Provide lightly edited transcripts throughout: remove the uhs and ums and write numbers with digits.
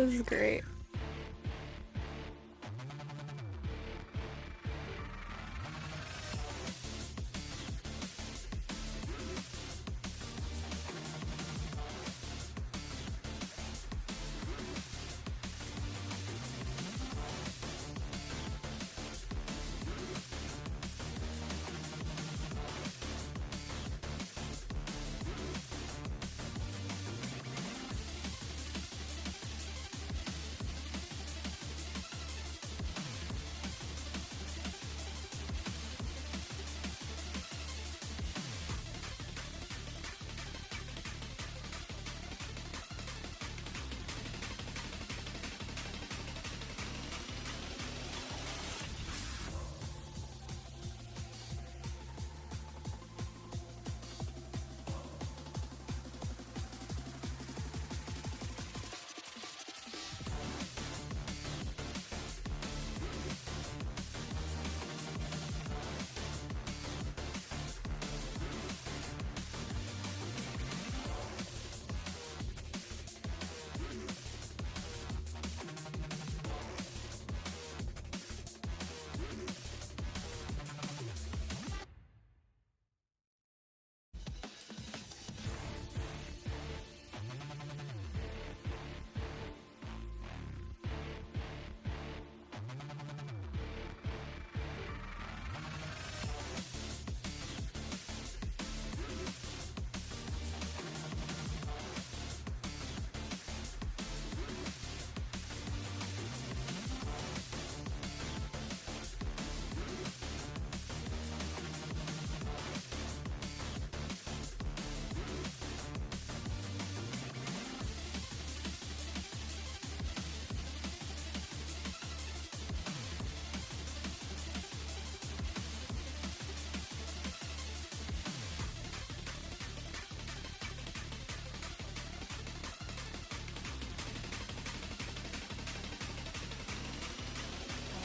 This is great.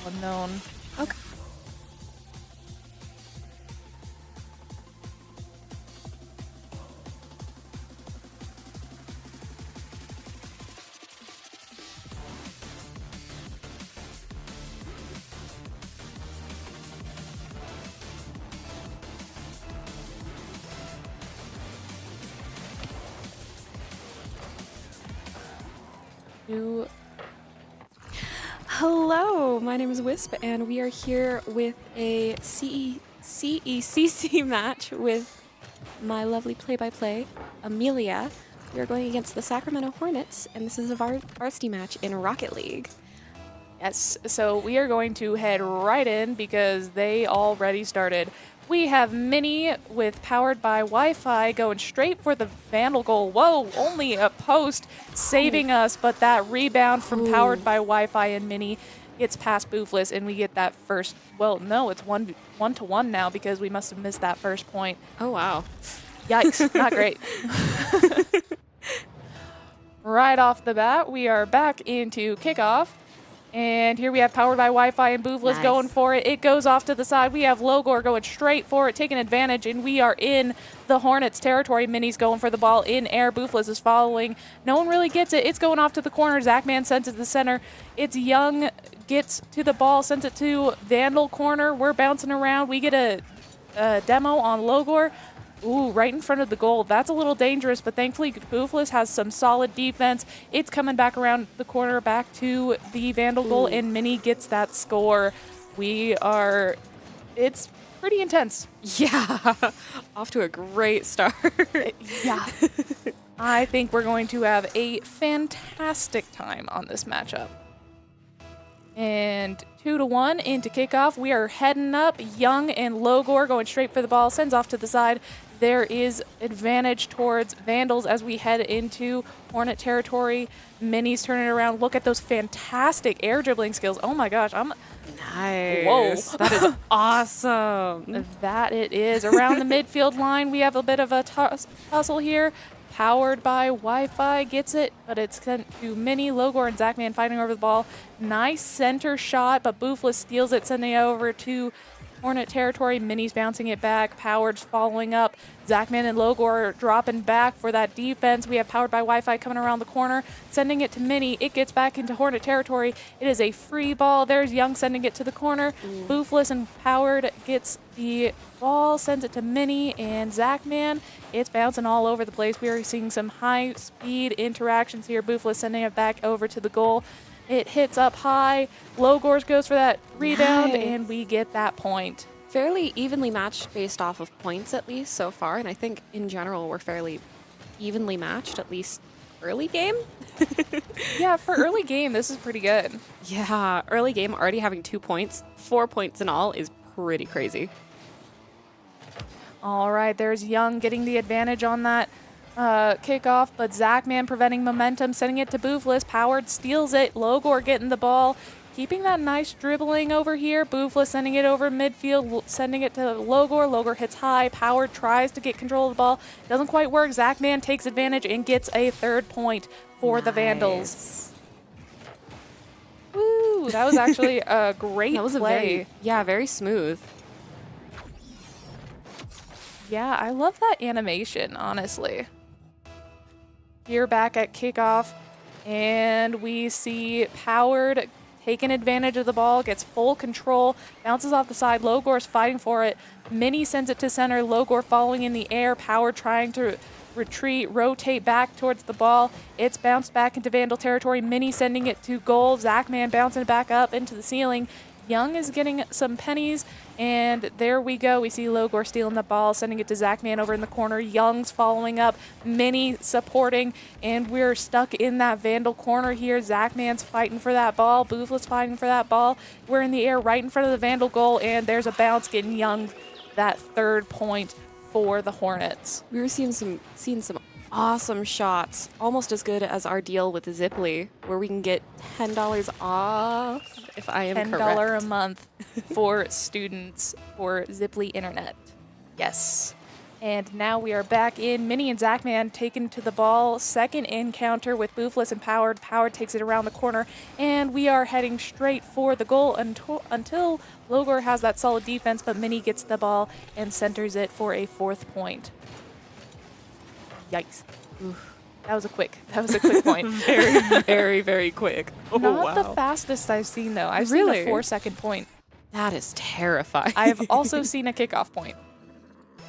Unknown. Okay. You Hello, my name is Wisp, and we are here with a CECC match with my lovely play-by-play, Amelia. We are going against the Sacramento Hornets, and this is a varsity match in Rocket League. Yes, so we are going to head right in because they already started. We have Mini with Powered by Wi-Fi going straight for the Vandal goal. Whoa, only a post saving us, but that rebound from Powered by Wi-Fi and Mini gets past Boofless, and we get that first, well, no, it's one to one now because we must have missed that first point. Oh, wow. Yikes, not great. Right off the bat, we are back into kickoff. And here we have Powered by Wi-Fi and Boofless going for it. It goes off to the side. We have Logor going straight for it, taking advantage, and we are in the Hornets territory. Mini's going for the ball in air. Boofless is following. No one really gets it. It's going off to the corner. Zachman sends it to the center. It's Young gets to the ball, sends it to Vandal corner. We're bouncing around. We get a demo on Logor. Ooh, right in front of the goal. That's a little dangerous, but thankfully Boofless has some solid defense. It's coming back around the corner, back to the Vandal goal, and Mini gets that score. It's pretty intense. Yeah, off to a great start. Yeah. I think we're going to have a fantastic time on this matchup. And 2-1 into kickoff. We are heading up. Young and Logor going straight for the ball. Sends off to the side. There is advantage towards Vandals as we head into Hornet territory. Mini's turning around. Look at those fantastic air dribbling skills. Oh my gosh. Nice. Whoa. That is awesome. That it is. Around the midfield line, we have a bit of a tussle here. Powered by Wi-Fi gets it, but it's sent to Mini. Logor and Zachman fighting over the ball. Nice center shot, but Boofless steals it, sending it over to Hornet territory. Mini's bouncing it back. Powered's following up. Zachman and Logor are dropping back for that defense. We have Powered by Wi-Fi coming around the corner, sending it to Mini. It gets back into Hornet territory. It is a free ball. There's Young sending it to the corner. Boofless and Powered gets the ball, sends it to Mini, and Zachman, it's bouncing all over the place. We are seeing some high-speed interactions here. Boofless sending it back over to the goal. It hits up high. Logors goes for that rebound, and we get that point. Fairly evenly matched based off of points, at least so far. And I think in general, we're fairly evenly matched, at least early game. Yeah, for early game, this is pretty good. Yeah, early game already having 2 points, 4 points in all is pretty crazy. All right, there's Young getting the advantage on that kickoff, but Zachman preventing momentum, sending it to Boofless. Powered steals it. Logor getting the ball, keeping that nice dribbling over here. Boofless sending it over midfield, sending it to Logor. Logor hits high. Powered tries to get control of the ball. Doesn't quite work. Zachman takes advantage and gets a 3rd point for the Vandals. Woo! That was actually a great play. Very smooth. Yeah, I love that animation, honestly. Here back at kickoff, and we see Powered taking advantage of the ball, gets full control, bounces off the side. Logor's fighting for it. Mini sends it to center. Logor following in the air. Powered trying to retreat, rotate back towards the ball. It's bounced back into Vandal territory. Mini sending it to goal. Zachman bouncing it back up into the ceiling. Young is getting some pennies, and there we go. We see Logor stealing the ball, sending it to Zachman over in the corner. Young's following up, Mini supporting, and we're stuck in that Vandal corner here. Zachman's fighting for that ball. Boofless fighting for that ball. We're in the air right in front of the Vandal goal, and there's a bounce getting Young that 3rd point for the Hornets. We were seeing some awesome shots, almost as good as our deal with Ziply, where we can get $10 off, if I am correct. $10 a month for students for Ziply Internet. Yes. And now we are back in. Mini and Zachman taken to the ball. 2nd encounter with Boofless and Powered. Powered takes it around the corner, and we are heading straight for the goal until Logor has that solid defense, but Mini gets the ball and centers it for a 4th point. Yikes. Oof. That was a quick point. Very, very, very quick. Oh, Not the fastest I've seen, though. I've seen a 4-second point. That is terrifying. I've also seen a kickoff point.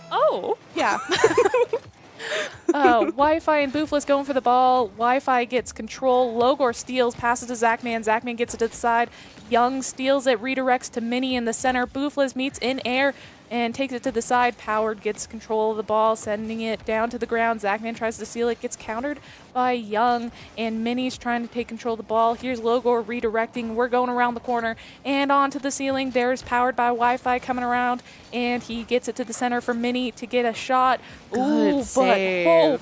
Oh. Yeah. Wi-Fi and Boofless going for the ball. Wi-Fi gets control. Logor steals, passes to Zachman. Zachman gets it to the side. Young steals it, redirects to Mini in the center. Boofless meets in air and takes it to the side. Powered gets control of the ball, sending it down to the ground. Zachman tries to steal it, gets countered by Young, and Mini's trying to take control of the ball. Here's Logor redirecting. We're going around the corner and onto the ceiling. There's Powered by Wi-Fi coming around, and he gets it to the center for Mini to get a shot. Good save.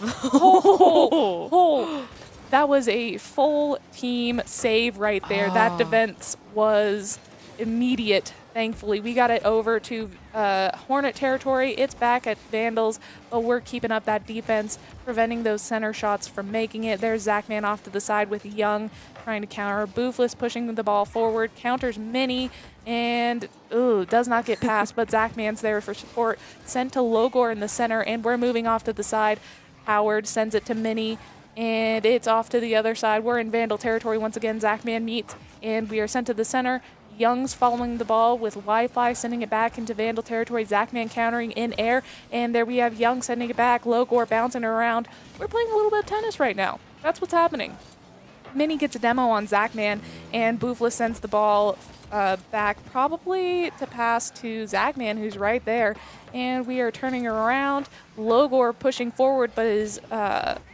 That was a full team save right there. That defense was immediate. Thankfully, we got it over to Hornet territory. It's back at Vandals, but we're keeping up that defense, preventing those center shots from making it. There's Zachman off to the side with Young trying to counter. Boofless pushing the ball forward, counters Mini, and does not get past, but Zachman's there for support. Sent to Logor in the center, and we're moving off to the side. Howard sends it to Mini, and it's off to the other side. We're in Vandal territory once again. Zachman meets, and we are sent to the center. Young's following the ball with Wi-Fi, sending it back into Vandal territory. Zachman countering in air, and there we have Young sending it back. Logor bouncing around. We're playing a little bit of tennis right now. That's what's happening. Mini gets a demo on Zachman, and Boofless sends the ball back, probably to pass to Zachman, who's right there. And we are turning around. Logor pushing forward, but is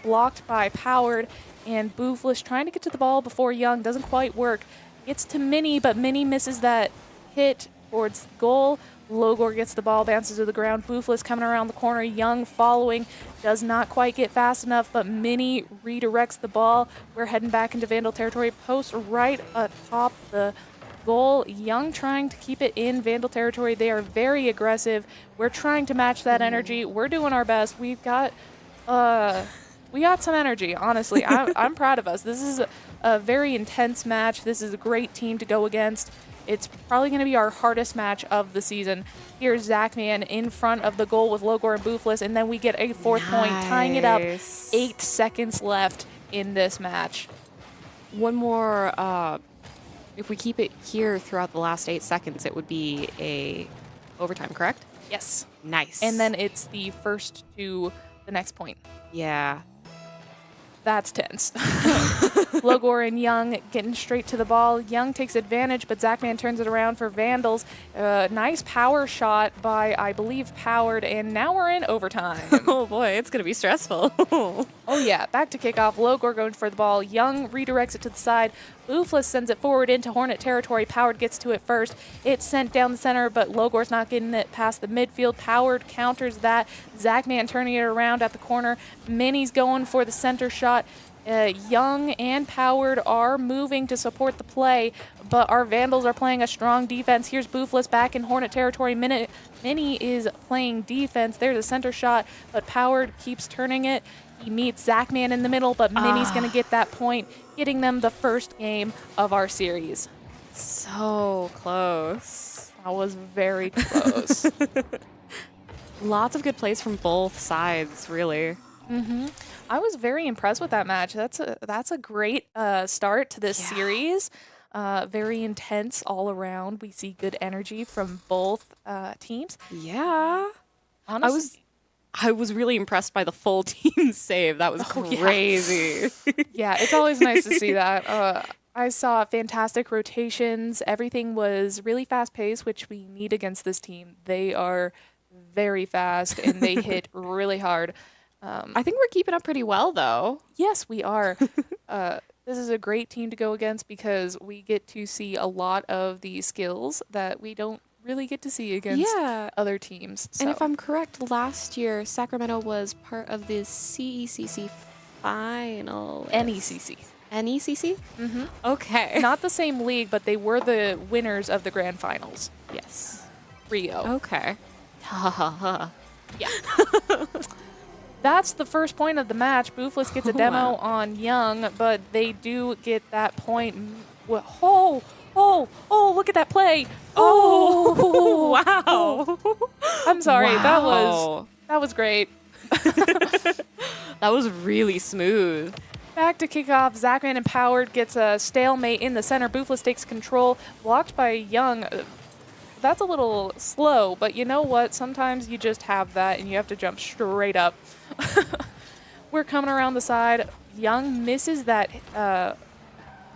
blocked by Powered. And Boofless trying to get to the ball before Young. Doesn't quite work. Gets to Mini, but Mini misses that hit towards the goal. Logor gets the ball, bounces to the ground. Boofless coming around the corner. Young following. Does not quite get fast enough, but Mini redirects the ball. We're heading back into Vandal territory. Post right atop the goal. Young trying to keep it in Vandal territory. They are very aggressive. We're trying to match that energy. We're doing our best. We got some energy, honestly. I'm proud of us. This is a very intense match. This is a great team to go against. It's probably going to be our hardest match of the season. Here's Zachman in front of the goal with Logor and Boofless, and then we get a 4th point, tying it up. 8 seconds left in this match. One more, if we keep it here throughout the last 8 seconds, it would be a overtime, correct? Yes. Nice. And then it's the first to the next point. Yeah. That's tense. Logor and Young getting straight to the ball. Young takes advantage, but Zachman turns it around for Vandals. Nice power shot by, I believe, Powered, and now we're in overtime. Oh boy, it's going to be stressful. Oh yeah, back to kickoff. Logor going for the ball. Young redirects it to the side. Boofless sends it forward into Hornet territory. Powered gets to it first. It's sent down the center, but Logor's not getting it past the midfield. Powered counters that. Zachman turning it around at the corner. Minnie's going for the center shot. Young and Powered are moving to support the play, but our Vandals are playing a strong defense. Here's Boofless back in Hornet territory. Minnie is playing defense. There's a center shot, but Powered keeps turning it. He meets Zachman in the middle, but Minnie's going to get that point, getting them the first game of our series. So close. That was very close. Lots of good plays from both sides, really. Mm-hmm. I was very impressed with that match. That's a great start to this series. Very intense all around. We see good energy from both teams. Yeah. Honestly, I was really impressed by the full team save. That was crazy. Yeah, it's always nice to see that. I saw fantastic rotations. Everything was really fast-paced, which we need against this team. They are very fast, and they hit really hard. I think we're keeping up pretty well, though. Yes, we are. This is a great team to go against because we get to see a lot of the skills that we don't really get to see against other teams. So. And if I'm correct, last year Sacramento was part of the CECC final. NECC. NECC? Mm-hmm. Okay. Not the same league, but they were the winners of the grand finals. Yes. Rio. Okay. Ha ha ha. Yeah. That's the first point of the match. Boofless gets a demo on Young, but they do get that point. Oh, look at that play. Oh, wow. I'm sorry. Wow. That was great. That was really smooth. Back to kickoff. Zachman and Powered gets a stalemate in the center. Boofless takes control, blocked by Young. That's a little slow, but you know what? Sometimes you just have that and you have to jump straight up. We're coming around the side. Young misses that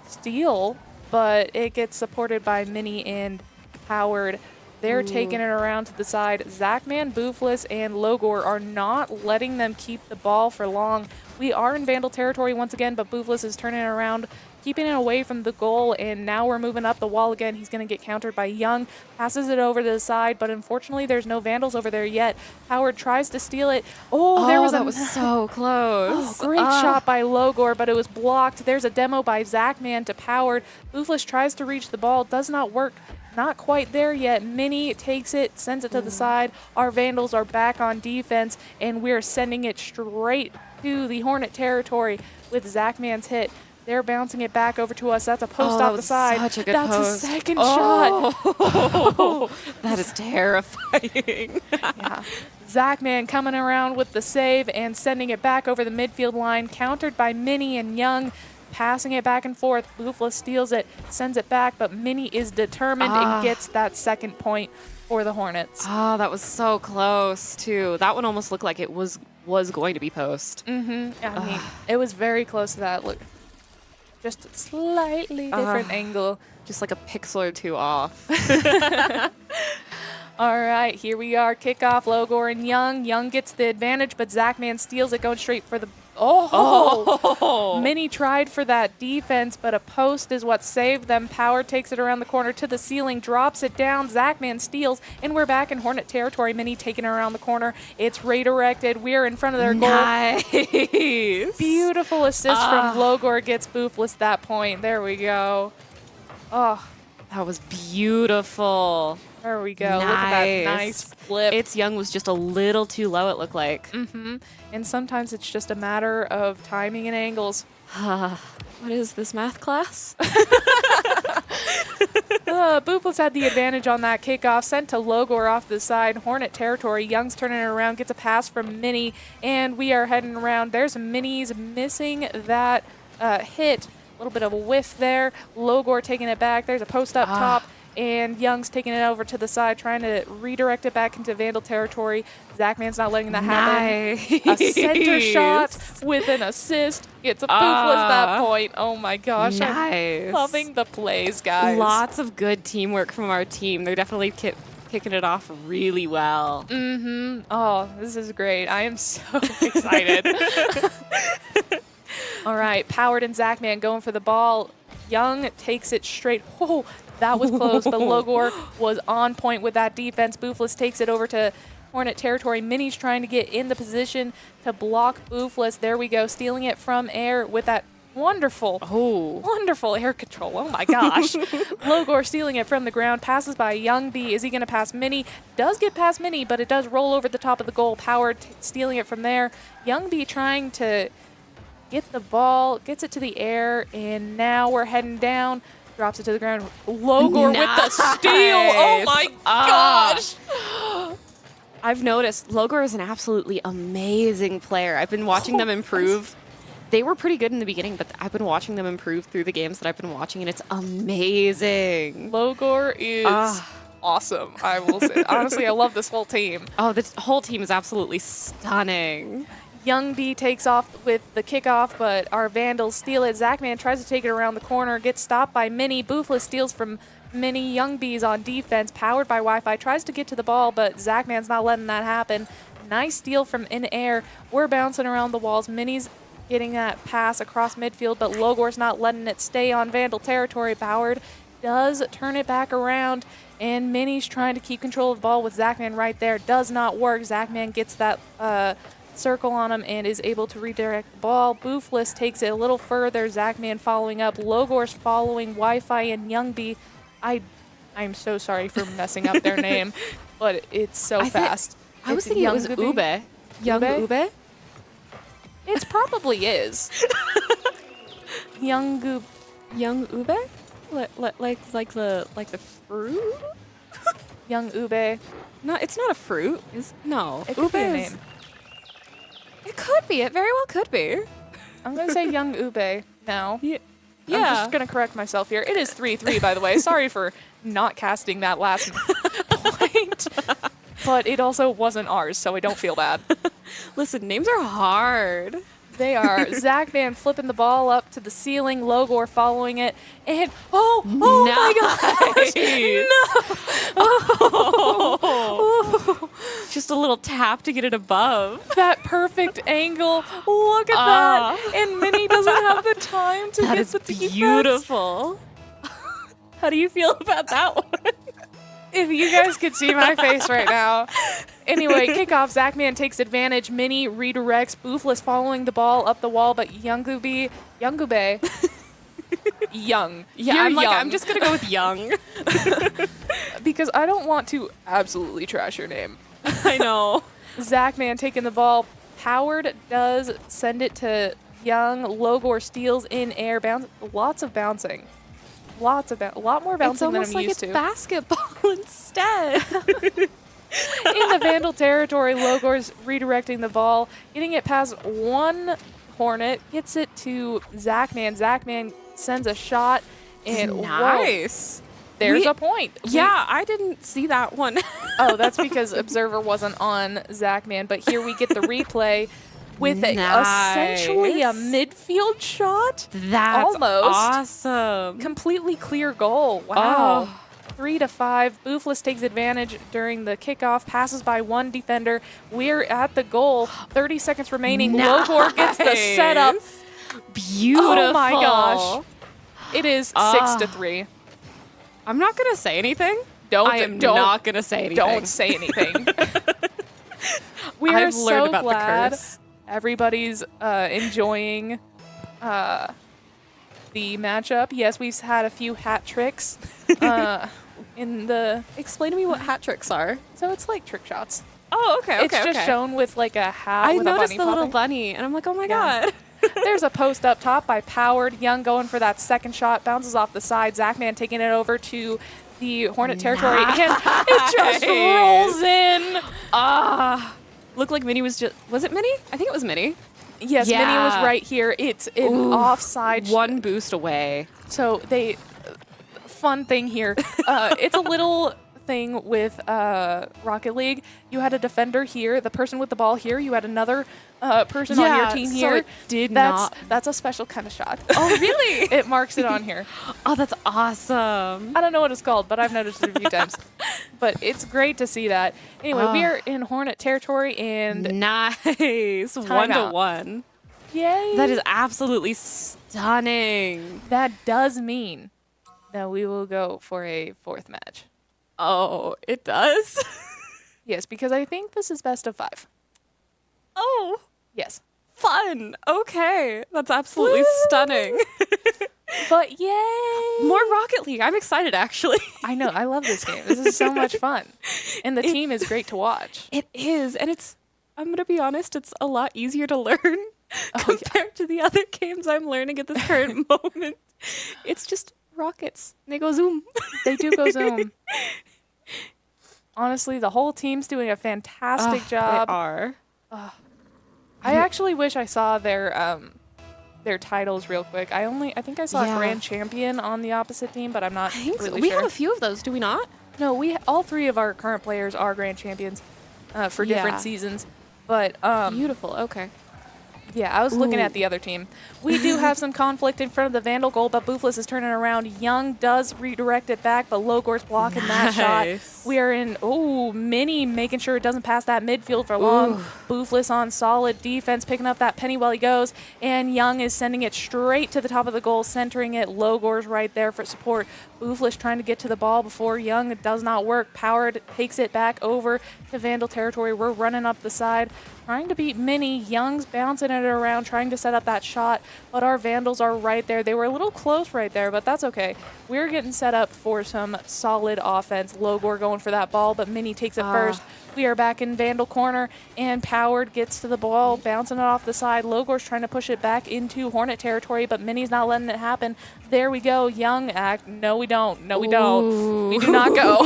steal, but it gets supported by Minnie and Powered. They're taking it around to the side. Zachman, Boofless, and Logor are not letting them keep the ball for long. We are in Vandal territory once again, but Boofless is turning it around, keeping it away from the goal, and now we're moving up the wall again. He's going to get countered by Young, passes it over to the side, but unfortunately there's no Vandals over there yet. Howard tries to steal it. That was so close. Great shot by Logor, but it was blocked. There's a demo by Zachman to Powered. Boofless tries to reach the ball, does not work. Not quite there yet. Minnie takes it, sends it to the side. Our Vandals are back on defense, and we're sending it straight to the Hornet territory with Zachman's hit. They're bouncing it back over to us. That's a post off the side. Such a good That's post. a second shot. That is terrifying. Yeah. Zachman coming around with the save and sending it back over the midfield line, countered by Minnie and Young. Passing it back and forth. Boofless steals it, sends it back, but Minnie is determined and gets that second point for the Hornets. That was so close, too. That one almost looked like it was going to be post. Mm-hmm. I mean, it was very close to that. Look, just a slightly different angle. Just like a pixel or two off. All right, here we are. Kickoff, Logor and Young. Young gets the advantage, but Zachman steals it, going straight for the... Minnie tried for that defense, but a post is what saved them. Power takes it around the corner to the ceiling, drops it down. Zachman steals, and we're back in Hornet territory. Minnie taking it around the corner. It's redirected. We're in front of their goal. Nice. Beautiful assist from Logor, gets Boofless that point. There we go. Oh, that was beautiful. There we go. Nice. Look at that nice flip. Its Young was just a little too low, it looked like. Mm-hmm. And sometimes it's just a matter of timing and angles. What is this, math class? Boofless had the advantage on that kickoff, sent to Logor off the side. Hornet territory. Young's turning it around, gets a pass from Minnie, and we are heading around. There's Minnie's missing that hit. A little bit of a whiff there. Logor taking it back. There's a post up top, and Young's taking it over to the side, trying to redirect it back into Vandal territory. Zachman's not letting that happen. A center shot with an assist. Gets a Boofless that point. Oh my gosh. Nice. I'm loving the plays, guys. Lots of good teamwork from our team. They're definitely kicking it off really well. Mm-hmm. Oh, this is great. I am so excited. All right, Powered and Zachman going for the ball. Young takes it straight. Oh, that was close, but Logor was on point with that defense. Boofless takes it over to Hornet territory. Minnie's trying to get in the position to block Boofless. There we go, stealing it from air with that wonderful air control. Oh my gosh. Logor stealing it from the ground, passes by Young B. Is he going to pass Minnie? Does get past Minnie, but it does roll over the top of the goal. Powered stealing it from there. Young B trying to get the ball, gets it to the air, and now we're heading down. Drops it to the ground. Logor with the steal. Oh my gosh. I've noticed Logor is an absolutely amazing player. I've been watching them improve. They were pretty good in the beginning, but I've been watching them improve through the games that I've been watching, and it's amazing. Logor is awesome, I will say. Honestly, I love this whole team. Oh, this whole team is absolutely stunning. Young B takes off with the kickoff, but our Vandals steal it. Zachman tries to take it around the corner, gets stopped by Minnie. Boofless steals from Minnie. Young B's on defense, powered by Wi-Fi, tries to get to the ball, but Zachman's not letting that happen. Nice steal from in air. We're bouncing around the walls. Minnie's getting that pass across midfield, but Logor's not letting it stay on Vandal territory. Powered does turn it back around, and Minnie's trying to keep control of the ball with Zachman right there. Does not work. Zachman gets that circle on him and is able to redirect the ball. Boofless takes it a little further. Zachman following up. Logor's following Wi-Fi and Young B. I'm so sorry for messing up their name, but it's so fast. I was thinking it was Ube. Young Ube? It probably is. Young Ube? Like the fruit? Young Ube. No, it's not a fruit. No. It could be a name. It could be. It very well could be. I'm going to say Young Ube now. Yeah. I'm just going to correct myself here. It is 3-3, by the way. Sorry for not casting that last point. But it also wasn't ours, so I don't feel bad. Listen, names are hard. They are. Zachman flipping the ball up to the ceiling. Logor following it. And, oh my gosh. No. Oh. Just a little tap to get it above. That perfect angle. Look at that. And Minnie doesn't have the time to get the defense. Beautiful. How do you feel about that one? If you guys could see my face right now. Anyway, kickoff. Zachman takes advantage. Minnie redirects. Boofless following the ball up the wall, but Youngube. Young. Yeah, I'm just going to go with Young. Because I don't want to absolutely trash your name. I know. Zachman taking the ball. Powered does send it to Young. Logor steals in air. Lots of bouncing. A lot more bouncing than I'm used to. It's almost like it's basketball instead. In the Vandal territory, Logor's redirecting the ball, getting it past one Hornet, gets it to Zachman. Zachman sends a shot, and nice. Whoa, there's a point. Yeah, I didn't see that one. Oh, that's because Observer wasn't on Zachman, but here we get the replay. With essentially a midfield shot. That's almost awesome. Completely clear goal. Wow. 3-5. Boofless takes advantage during the kickoff. Passes by one defender. We're at the goal. 30 seconds remaining. Nice. Logor gets the setup. Beautiful. Oh my gosh. It is 6-3. I'm not going to say anything. I am not going to say anything. Don't say anything. We are so glad everybody's enjoying the matchup. Yes, we've had a few hat tricks in the... Explain to me what hat tricks are. So it's like trick shots. Oh, okay, It's just shown with like a hat I with a bunny noticed the little popping. bunny, and I'm like, oh my god. There's a post up top by Powered. Young going for that second shot. Bounces off the side. Zachman taking it over to the Hornet territory, and it just rolls in. Looked like Minnie was it Minnie? I think it was Minnie. Yes, Yeah. Minnie was right here. It's an offside. One boost away. So fun thing here. It's a little thing with Rocket League. You had a defender here, the person with the ball here. You had another person on your team so here. it did not. That's a special kind of shot. Oh, really? It marks it on here. Oh, that's awesome. I don't know what it's called, but I've noticed it a few times. But it's great to see that. Anyway, we are in Hornet territory, and Nice. Timeout. 1-1. yay! That is absolutely stunning. That does mean that we will go for a 4th match. Oh, it does? Yes, because I think this is best of 5. Oh, Yes. fun. Okay. That's absolutely Woo! stunning. But yay! More Rocket League. I'm excited, actually. I know. I love this game. This is so much fun. And the team is great to watch. It is. And I'm going to be honest, it's a lot easier to learn compared to the other games I'm learning at this current moment. It's just rockets. They go zoom. They do go zoom. Honestly, the whole team's doing a fantastic job. They are. I actually wish I saw their titles real quick. I think I saw Yeah. Grand Champion on the opposite team, but I'm not I think so. really We sure. have a few of those, do we not? No, all 3 of our current players are Grand Champions for different Yeah. seasons. But Beautiful. Okay. yeah, I was looking Ooh. at the other team. We do have some conflict in front of the Vandal goal, but Boofless is turning around. Young does redirect it back, but Logor's blocking that shot. Nice. We are in, Mini making sure it doesn't pass that midfield for long. Boofless on solid defense, picking up that penny while he goes. And Young is sending it straight to the top of the goal, centering it. Logor's right there for support. Boofless trying to get to the ball before Young. It does not work. Powered takes it back over to Vandal territory. We're running up the side, trying to beat Mini. Young's bouncing it around, trying to set up that shot, but our Vandals are right there. They were a little close right there, but that's okay. We're getting set up for some solid offense. Logor going for that ball, but Mini takes it first. We are back in Vandal corner, and Powered gets to the ball, bouncing it off the side. Logor's trying to push it back into Hornet territory, but Mini's not letting it happen. There we go. Young act. No, we don't. No, we don't. We do not go.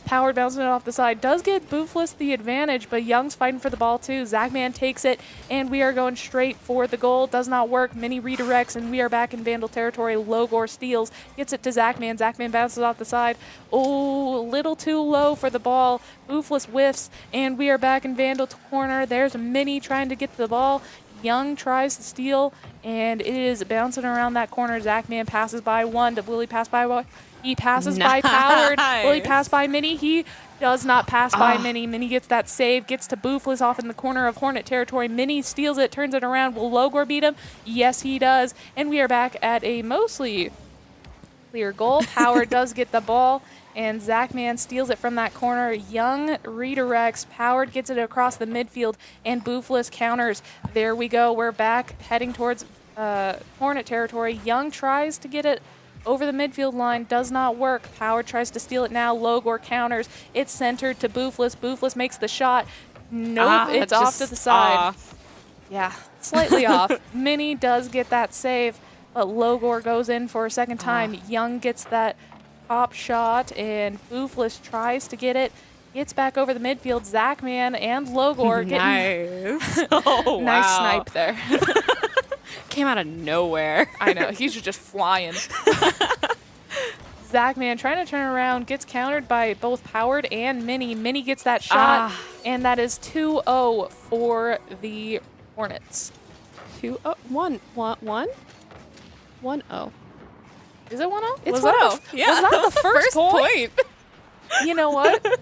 Powered bouncing it off the side. Does get Boofless the advantage, but Young's fighting for the ball too. Zachman takes it, and we are going straight for the goal. Does not work. Mini redirects, and we are back in Vandal territory. Logor steals, gets it to Zachman. Zachman bounces off the side. Oh, a little too low for the ball. Boofless whiffs, and we are back in Vandal corner. There's Mini trying to get to the ball. Young tries to steal, and it is bouncing around that corner. Zachman passes by one. Will he pass by one? He passes by Powered. Will he pass by Mini? He does not pass by Mini. Mini gets that save, gets to Boofless off in the corner of Hornet territory. Mini steals it, turns it around. Will Logor beat him? Yes, he does. And we are back at a mostly clear goal. Powered does get the ball, and Zachman steals it from that corner. Young redirects. Powered gets it across the midfield, and Boofless counters. There we go. We're back heading towards Hornet territory. Young tries to get it over the midfield line, does not work. Powered tries to steal it now. Logor counters. It's centered to Boofless. Boofless makes the shot. Nope, it's off to the side. Yeah, slightly off. Mini does get that save, but Logor goes in for a second time. Young gets that top shot, and Boofless tries to get it. Gets back over the midfield. Zachman and Logor getting Nice. Oh, nice wow. snipe there. Came out of nowhere. I know, he's just flying. Zachman trying to turn around, gets countered by both Powered and Mini. Mini gets that shot, and that is 2-0 for the Hornets. 2-0. 1-1. 1-0. Is it 1-0? It's Was 1-0. that Yeah, was that the first point? point. You know what?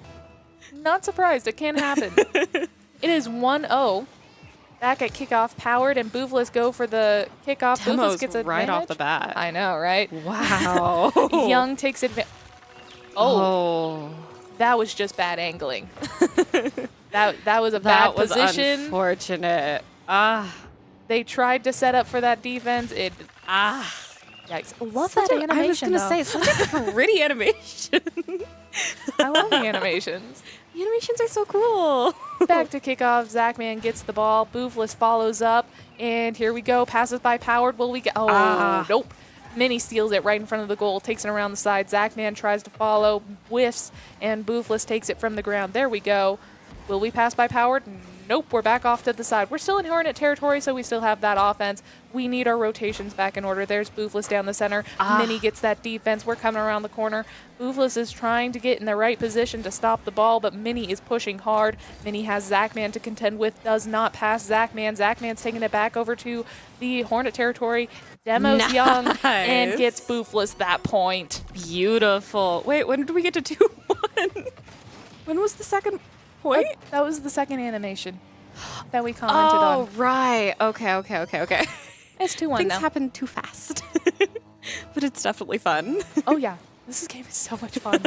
Not surprised. It can happen. It is 1-0. Back at kickoff, Powered and Boofless go for the kickoff. Boofless Demo's gets right off advantage. the bat. I know, right? Wow. Young takes advantage. Oh, that was just bad angling. that was a bad That was position. unfortunate. They tried to set up for that defense. Yikes. I love that animation. I was going to say, such a pretty animation. I love the animations. The animations are so cool. Back to kickoff. Zachman gets the ball. Boofless follows up. And here we go. Passes by Powered. Will we get... Oh, nope. Mini steals it right in front of the goal, takes it around the side. Zachman tries to follow, whiffs, and Boofless takes it from the ground. There we go. Will we pass by Powered? Nope, we're back off to the side. We're still in Hornet territory, so we still have that offense. We need our rotations back in order. There's Boofless down the center. Mini gets that defense. We're coming around the corner. Boofless is trying to get in the right position to stop the ball, but Mini is pushing hard. Mini has Zachman to contend with, does not pass Zachman. Zachman's taking it back over to the Hornet territory. Demos Young and gets Boofless that point. Beautiful. Wait, when did we get to 2-1? When was the second point? That was the second animation that we commented on. Oh, right. Okay. It's 2-1 Things now. happen too fast. But it's definitely fun. Oh, yeah. This game is so much fun.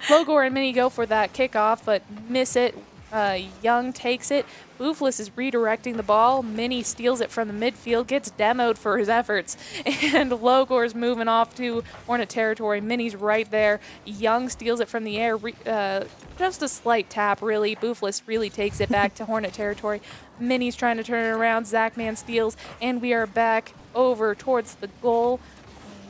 Logor and Mini go for that kickoff, but miss it. Young takes it. Boofless is redirecting the ball. Mini steals it from the midfield, gets demoed for his efforts. And Logor's moving off to Hornet territory. Mini's right there. Young steals it from the air. Just a slight tap, really. Boofless really takes it back to Hornet territory. Mini's trying to turn it around. Zachman steals, and we are back over towards the goal.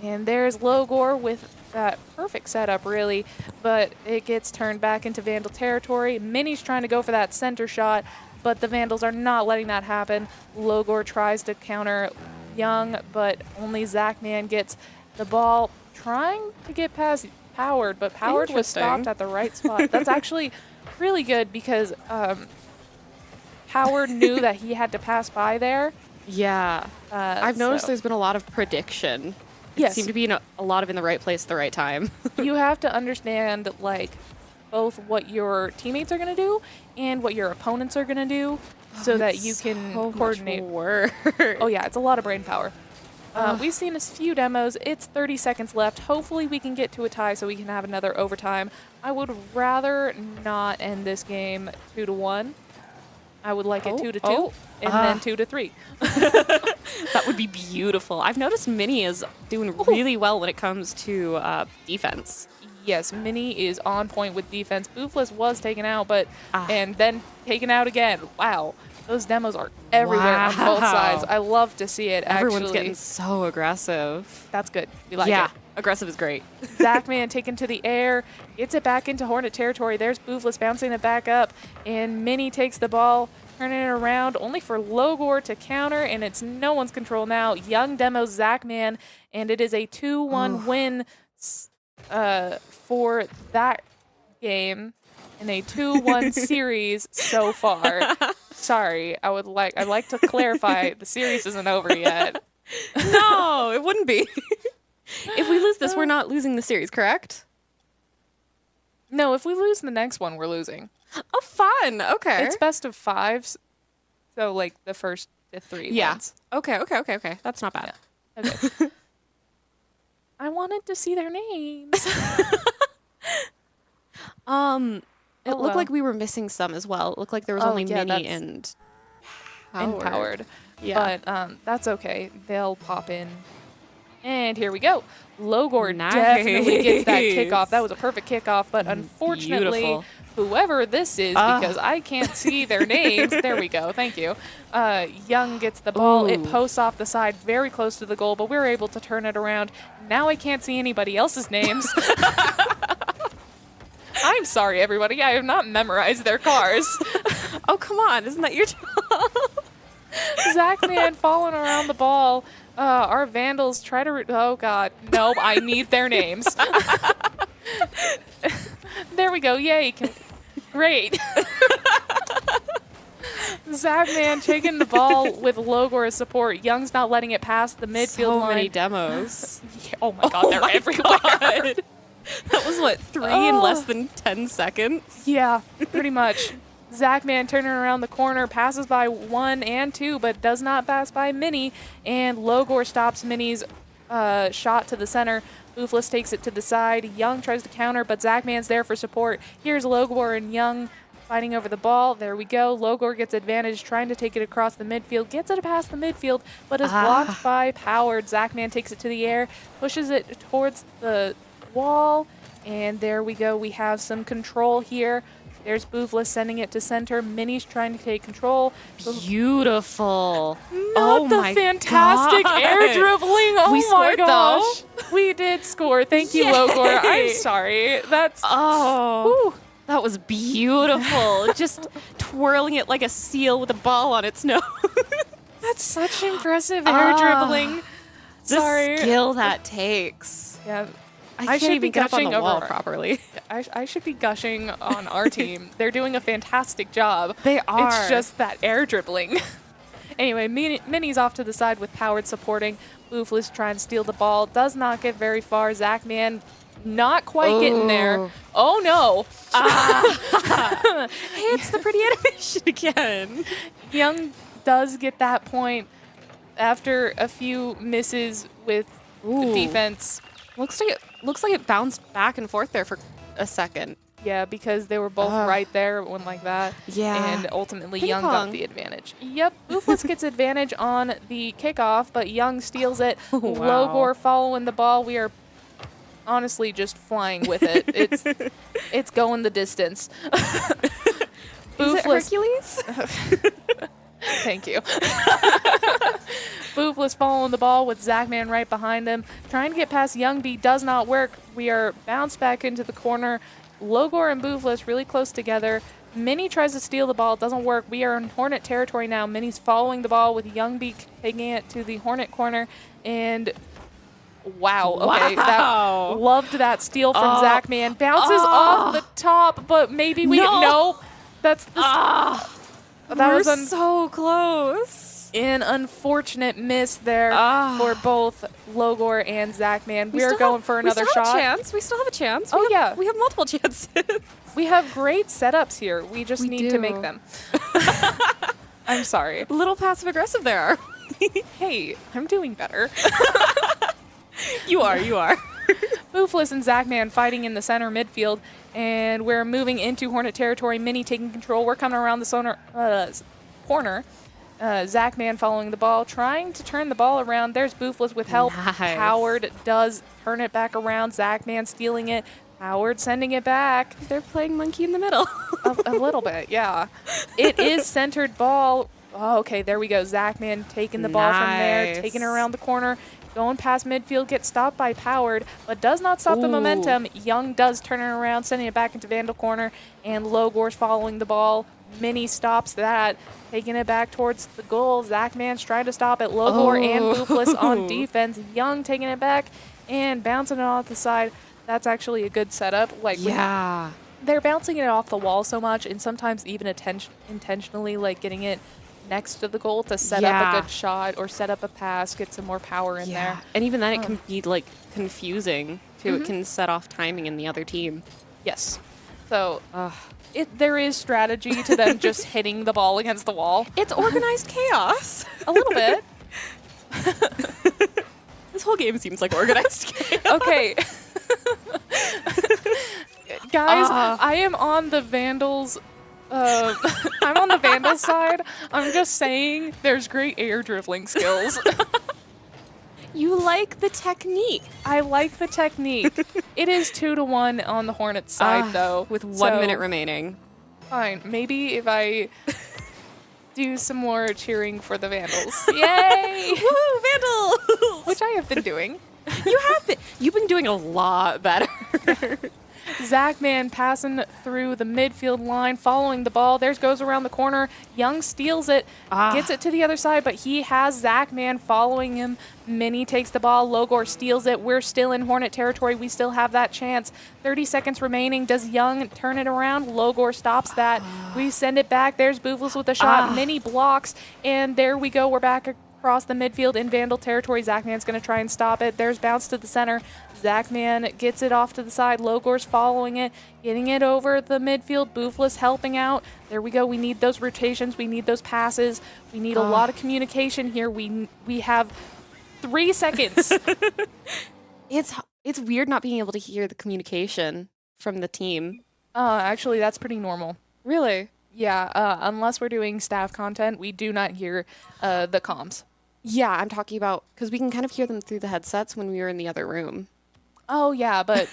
And there's Logor with that perfect setup, really, but it gets turned back into Vandal territory. Mini's trying to go for that center shot, but the Vandals are not letting that happen. Logor tries to counter Young, but only Zachman gets the ball, trying to get past Powered, but Powered was stopped at the right spot. That's actually really good because Powered knew that he had to pass by there. Yeah. I've noticed there's been a lot of prediction. Yes. Seem to be in a lot of in the right place at the right time. You have to understand, like, both what your teammates are going to do and what your opponents are going to do so that you can coordinate. Oh, yeah, it's a lot of brain power. We've seen a few demos. It's 30 seconds left. Hopefully we can get to a tie so we can have another overtime. I would rather not end this game 2-1. I would like it 2-2 and then 2-3. That would be beautiful. I've noticed Mini is doing really well when it comes to defense. Yes, Mini is on point with defense. Boofless was taken out, but and then taken out again. Wow. Those demos are everywhere on both sides. I love to see it, Everyone's actually. getting so aggressive. That's good. We like it. Aggressive is great. Zachman taken to the air, gets it back into Hornet territory. There's Boofless bouncing it back up, and Mini takes the ball, turning it around, only for Logor to counter, and it's no one's control now. Young demos Zachman, and it is a 2-1 win for that game in a 2-1 series so far. Sorry, I'd like to clarify the series isn't over yet. No, it wouldn't be. If we lose this, we're not losing the series, correct? No, if we lose the next one, we're losing. Oh, fun. Okay. It's best of 5s, so like the first 3 wins. Okay. That's not bad. Yeah. Okay. I wanted to see their names. It looked like we were missing some as well. It looked like there was only Mini and Powered. Yeah. But that's okay. They'll pop in. And here we go. Logor definitely gets that kickoff. That was a perfect kickoff, but unfortunately, whoever this is, because I can't see their names. There we go. Thank you. Young gets the ball. It posts off the side very close to the goal, but we're able to turn it around. Now I can't see anybody else's names. I'm sorry, everybody. I have not memorized their cars. Oh, come on. Isn't that your job? Zachman falling around the ball. Our Vandals try to... oh, God. Nope, I need their names. There we go. Yay. Great. Zachman taking the ball with Logor as support. Young's not letting it pass the midfield line. So many demos. Yeah, oh, my God. They're everywhere. God. That was, what, 3 in less than 10 seconds? Yeah, pretty much. Zachman turning around the corner, passes by 1 and 2, but does not pass by Mini, and Logor stops Mini's shot to the center. Boofless takes it to the side. Young tries to counter, but Zachman's there for support. Here's Logor and Young fighting over the ball. There we go. Logor gets advantage, trying to take it across the midfield, gets it past the midfield, but is blocked by Powered. Zachman takes it to the air, pushes it towards the wall, and there we go. We have some control here. There's Boofless sending it to center. Minnie's trying to take control. Beautiful. Not the fantastic air dribbling. Oh We my scored, gosh. We did score. Thank you, Yay. Logor. I'm sorry. That's Oh, Whew. that was beautiful. Just twirling it like a seal with a ball on its nose. That's such impressive air dribbling. The Sorry. skill that takes. Yeah. I I can't should even be get up on the gushing wall over- properly. I should be gushing on our team. They're doing a fantastic job. They are. It's just that air dribbling. Anyway, Minnie's off to the side with Powered supporting. Boofless trying to steal the ball. Does not get very far. Zachman not quite getting there. Oh, no. Hey, it's the pretty animation again. Young does get that point after a few misses with the Ooh. defense. Looks like it bounced back and forth there for a second. Yeah, because they were both right there at one like that. Yeah. And ultimately, Ping Young pong. got the advantage. Yep, Boofless gets advantage on the kickoff, but Young steals it. Wow. Logor following the ball. We are honestly just flying with it. It's going the distance. Is it Hercules? Thank you. Boofless following the ball with Zachman right behind him. Trying to get past Young B does not work. We are bounced back into the corner. Logor and Boofless really close together. Minnie tries to steal the ball. It doesn't work. We are in Hornet territory now. Minnie's following the ball with Young B taking it to the Hornet corner. And wow. Okay. Wow. Loved that steal from Zachman. Bounces off the top, but maybe we... No. That's the... that We're was so close. an unfortunate miss there for both Logor and Zachman. We are still going have- for another we still shot. Have a chance. We still have a chance. Oh, yeah. We have multiple chances. We have great setups here. We just need to make do. them. I'm sorry. A little passive aggressive there. Hey, I'm doing better. You are. Boofless and Zachman fighting in the center midfield, and we're moving into Hornet territory. Minnie taking control. We're coming around the corner. Zachman following the ball, trying to turn the ball around. There's Boofless with help. Nice. Howard does turn it back around. Zachman stealing it. Howard sending it back. They're playing monkey in the middle. A little bit, yeah. It is centered ball. Oh, okay, there we go. Zachman taking the ball from there, Nice. taking it around the corner, going past midfield, gets stopped by Powered, but does not stop the Ooh. momentum. Young does turn it around, sending it back into Vandal corner, and Logor's following the ball. Minnie stops that, taking it back towards the goal. Zachman's trying to stop it. Logor and Boofless on defense. Young taking it back and bouncing it off the side. That's actually a good setup. Like Yeah. they're bouncing it off the wall so much, and sometimes even intentionally like getting it next to the goal to set up Yeah. a good shot or set up a pass, get some more power in there. And even then, it can be like confusing too. It can set off timing in the other team. Yes. So there is strategy to them just hitting the ball against the wall. It's organized chaos. A little bit. This whole game seems like organized chaos. Okay. Guys, I am on the Vandals. I'm on the Vandal side. I'm just saying there's great air dribbling skills. You like the technique. I like the technique. It is 2-1 on the Hornets side, though. With 1 So, minute remaining. Fine. Maybe if I do some more cheering for the Vandals. Yay! Woo, Vandals! Which I have been doing. You have been. You've been doing a lot better. Zachman passing through the midfield line, following the ball. There's goes around the corner. Young steals it, gets it to the other side, but he has Zachman following him. Minnie takes the ball. Logor steals it. We're still in Hornet territory. We still have that chance. 30 seconds remaining. Does Young turn it around? Logor stops that. We send it back. There's Boofless with the shot. Minnie blocks, and there we go. We're back across the midfield in Vandal territory. Zachman's going to try and stop it. There's bounce to the center. Zachman gets it off to the side. Logor's following it, getting it over the midfield. Boofless helping out. There we go. We need those rotations. We need those passes. We need a lot of communication here. We have 3 seconds. It's weird not being able to hear the communication from the team. Actually, that's pretty normal. Really? Yeah, unless we're doing staff content, we do not hear the comms. Yeah, I'm talking about because we can kind of hear them through the headsets when we were in the other room. Oh, yeah, but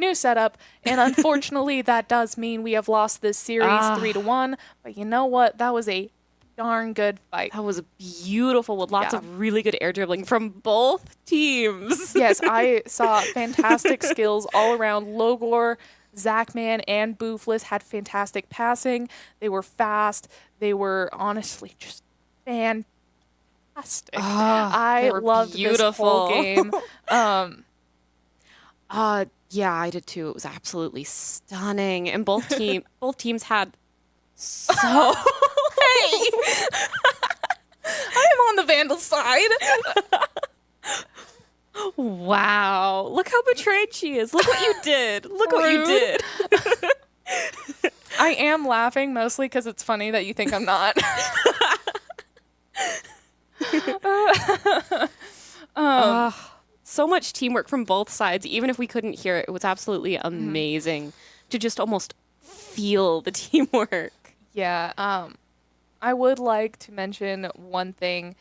new setup. And unfortunately, that does mean we have lost this series 3-1. But you know what? That was a darn good fight. That was beautiful with lots of really good air dribbling from both teams. Yes, I saw fantastic skills all around. Logor, Zachman, and Boofless had fantastic passing. They were fast. They were honestly just fantastic. I loved this whole game. Yeah, I did too. It was absolutely stunning, and both teams had so. Hey, I am on the Vandal side. Wow, look how betrayed she is. Look what you did. Look what you did. I am laughing mostly because it's funny that you think I'm not. So much teamwork from both sides. Even if we couldn't hear it, it was absolutely amazing to just almost feel the teamwork. Yeah. I would like to mention one thing.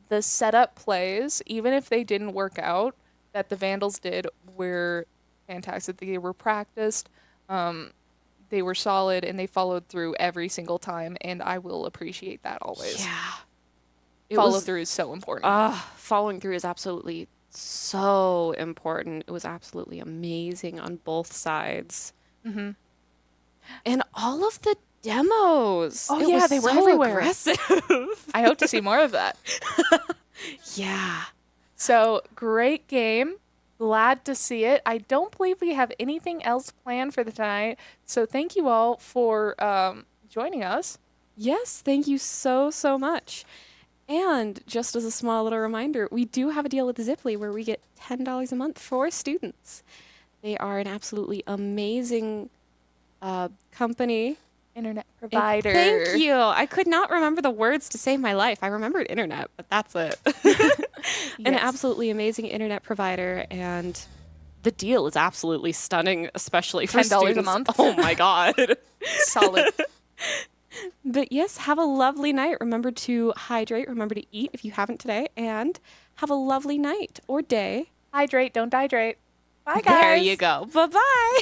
The setup plays, even if they didn't work out, that the Vandals did were fantastic. They were practiced. They were solid, and they followed through every single time, and I will appreciate that always. Yeah. Follow through is so important. Following through is absolutely so important. It was absolutely amazing on both sides. Mm-hmm. And all of the demos. Oh, it yeah, was they were so everywhere. Aggressive. I hope to see more of that. Yeah. So, great game. Glad to see it. I don't believe we have anything else planned for the tonight. So, thank you all for joining us. Yes, thank you so, so much. And just as a small little reminder, we do have a deal with Ziply where we get $10 a month for students. They are an absolutely amazing company. Internet provider. Thank you. I could not remember the words to save my life. I remembered internet, but that's it. An absolutely amazing internet provider, and the deal is absolutely stunning, especially for $10 students. a month. Oh my God. Solid. But yes, have a lovely night. Remember to hydrate. Remember to eat if you haven't today, and have a lovely night or day. Hydrate, don't dehydrate. Bye, guys. There you go. Bye-bye.